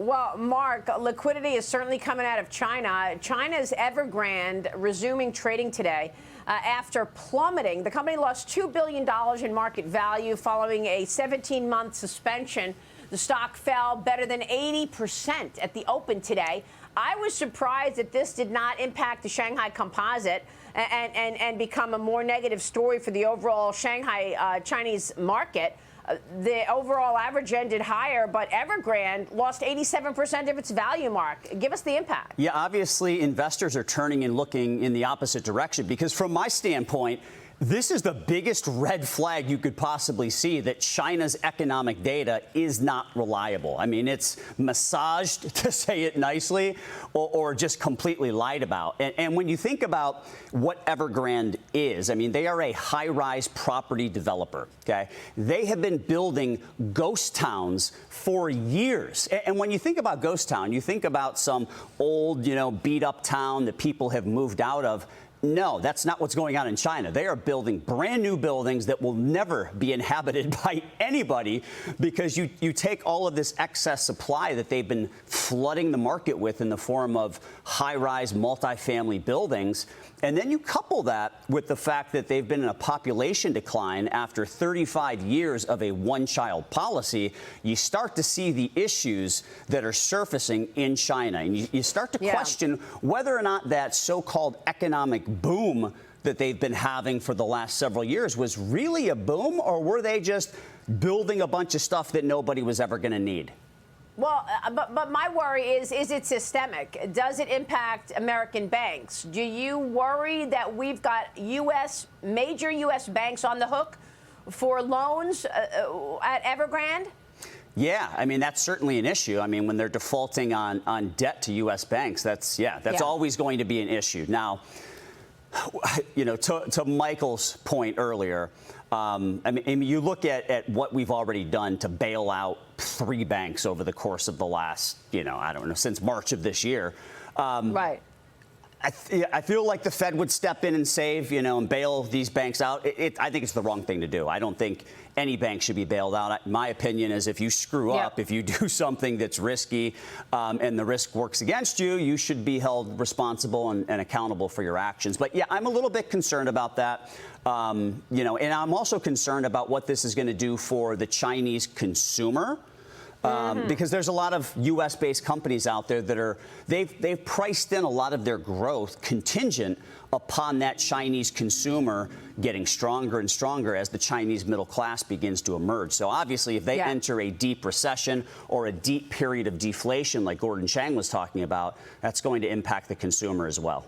Well, Mark, liquidity is certainly coming out of China. China's Evergrande resuming trading today after plummeting. The company lost $2 billion in market value following a 17-month suspension. The stock fell better than 80% at the open today. I was surprised that this did not impact the Shanghai Composite and become a more negative story for the overall Shanghai Chinese market. The overall average ended higher, but Evergrande lost 87% of its value, Mark. Give us the impact. Yeah, obviously, investors are turning and looking in the opposite direction because from my standpoint, this is the biggest red flag you could possibly see, that China's economic data is not reliable. I mean, it's massaged, to say it nicely, or just completely lied about. And when you think about what Evergrande is, I mean, they are a high-rise property developer, okay? They have been building ghost towns for years. And when you think about ghost town, you think about some old, beat-up town that people have moved out of. No, that's not what's going on in China. They are building brand new buildings that will never be inhabited by anybody because you take all of this excess supply that they've been flooding the market with in the form of high-rise multifamily buildings. And then you couple that with the fact that they've been in a population decline after 35 years of a one-child policy. You start to see the issues that are surfacing in China. And you start to question whether or not that so-called economic boom that they've been having for the last several years was really a boom, or were they just building a bunch of stuff that nobody was ever going to need? Well, but my worry is it systemic? Does it impact American banks? Do you worry that we've got major U.S. banks on the hook for loans at Evergrande? Yeah, I mean, that's certainly an issue. I mean, when they're defaulting on debt to U.S. banks, that's always going to be an issue. Now, to Michael's point earlier, I mean, you look at what we've already done to bail out 3 banks over the course of the last, I don't know, since March of this year. Right. I feel like the Fed would step in and save, and bail these banks out. I think it's the wrong thing to do. I don't think any bank should be bailed out. My opinion is if you screw up, if you do something that's risky and the risk works against you, you should be held responsible and accountable for your actions. But, yeah, I'm a little bit concerned about that. And I'm also concerned about what this is going to do for the Chinese consumer. Because there's a lot of U.S.-based companies out there that they've priced in a lot of their growth contingent upon that Chinese consumer getting stronger and stronger as the Chinese middle class begins to emerge. So obviously, if they enter a deep recession or a deep period of deflation like Gordon Chang was talking about, that's going to impact the consumer as well.